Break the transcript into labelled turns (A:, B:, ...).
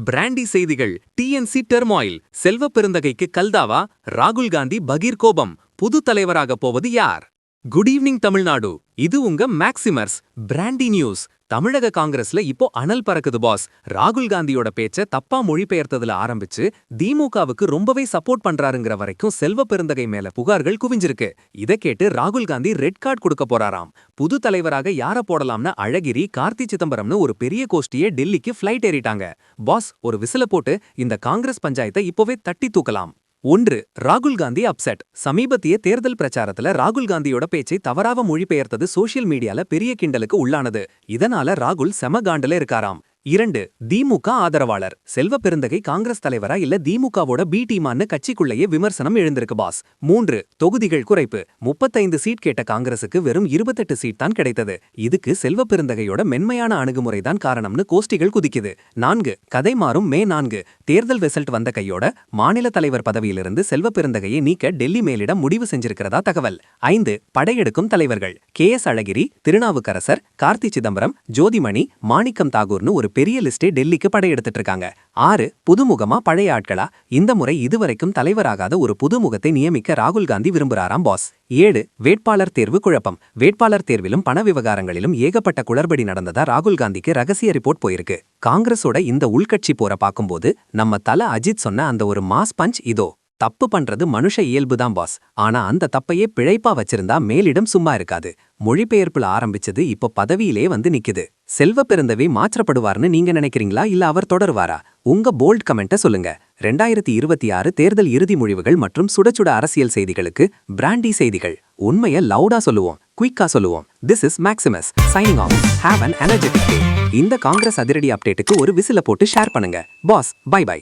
A: Brandy செய்திகள். TNC டெர்மாயில். செல்வ பெருந்தகைக்கு கல்தாவா? ராகுல் காந்தி பகீர் கோபம். புது தலைவராக போவது யார்? Good evening Tamil Nadu. இது உங்க மேக்சிமர்ஸ் பிராண்டி நியூஸ். தமிழக காங்கிரஸ்ல இப்போ அனல் பறக்குது பாஸ். ராகுல் காந்தியோட பேச்ச தப்பா மொழிபெயர்த்ததுல ஆரம்பிச்சு திமுகவுக்கு ரொம்பவே சப்போர்ட் பண்றாருங்கிற வரைக்கும் செல்வ பெருந்தகை மேல புகார்கள் குவிஞ்சிருக்கு. இதை கேட்டு ராகுல் காந்தி ரெட் கார்டு கொடுக்க போறாராம். புது தலைவராக யார போடலாம்னு அழகிரி, கார்த்தி சிதம்பரம்னு ஒரு பெரிய கோஷ்டியே டெல்லிக்கு ஃபிளைட் ஏறிட்டாங்க. பாஸ், ஒரு விசில போட்டு இந்த காங்கிரஸ் பஞ்சாயத்தை இப்போவே தட்டி தூக்கலாம். 1. ராகுல் காந்தி அப்செட். சமீபத்திய தேர்தல் பிரச்சாரத்துல ராகுல் காந்தியோட பேச்சை தவறாக மொழிபெயர்த்தது சோஷியல் மீடியால பெரிய கிண்டலுக்கு உள்ளானது. இதனால ராகுல் செம காண்டுல இருக்காராம். 2. திமுக ஆதரவாளர். செல்வ பெருந்தகை காங்கிரஸ் தலைவரா இல்ல திமுகவோட பி டீமான்னு கட்சிக்குள்ளேயே விமர்சனம் எழுந்திருக்கு பாஸ். 3. தொகுதிகள் குறைப்பு. 35 சீட் கேட்ட காங்கிரசுக்கு வெறும் 28 சீட் தான் கிடைத்தது. இதுக்கு செல்வ பெருந்தகையோட மென்மையான அணுகுமுறை தான் காரணம்னு கோஷ்டிகள் குதிக்குது. 4. கதை மாறும் மே 4. தேர்தல் ரிசல்ட் வந்த கையோட மாநில தலைவர் பதவியிலிருந்து செல்வ பெருந்தகையை நீக்க டெல்லி மேலிடம் முடிவு செஞ்சிருக்கிறதா தகவல். 5. படையெடுக்கும் தலைவர்கள். KS அழகிரி, திருநாவுக்கரசர், கார்த்தி சிதம்பரம், ஜோதிமணி, மாணிக்கம் தாகூர்னு ஒரு பெரிய லிஸ்டே டெல்லிக்கு படையெடுத்துட்டு இருக்காங்க. 6. புதுமுகமா பழைய ஆட்களா? இந்த முறை இதுவரைக்கும் தலைவராகாத ஒரு புதுமுகத்தை நியமிக்க ராகுல் காந்தி விரும்புறாராம் பாஸ். 7. வேட்பாளர் தேர்வு குழப்பம். வேட்பாளர் தேர்விலும் பண விவகாரங்களிலும் ஏகப்பட்ட குளறுபடி நடந்ததா ராகுல் காந்திக்கு ரகசிய ரிப்போர்ட் போயிருக்கு. காங்கிரஸோட இந்த உள்கட்சி போற பாக்கும்போது நம்ம தல அஜித் சொன்ன அந்த ஒரு மாஸ் பஞ்ச் இதோ. தப்பு பண்றது மனுஷ இயல்புதான் பாஸ். ஆனா அந்த தப்பையே பிழைப்பா வச்சிருந்தா மேலிடம் சும்மா இருக்காது. மொழிபெயர்ப்புல ஆரம்பிச்சது இப்போ பதவியிலே வந்து நிக்குது. செல்வ பெருந்தகை மாற்றப்படுவார்னு நீங்க நினைக்கிறீங்களா இல்ல அவர் தொடருவாரா? உங்க போல்ட் கமெண்ட்ட சொல்லுங்க. 2026 தேர்தல் இறுதி முடிவுகள் மற்றும் சுடச்சுட அரசியல் செய்திகளுக்கு பிராண்டி செய்திகள். உண்மைய லவுடா சொல்லுவோம், குயிக்கா சொல்லுவோம். This is maximus signing off. Have an energetic day. இந்த காங்கிரஸ் அதிரடி அப்டேட்டுக்கு ஒரு விசில போட்டு ஷேர் பண்ணுங்க பாஸ். By by.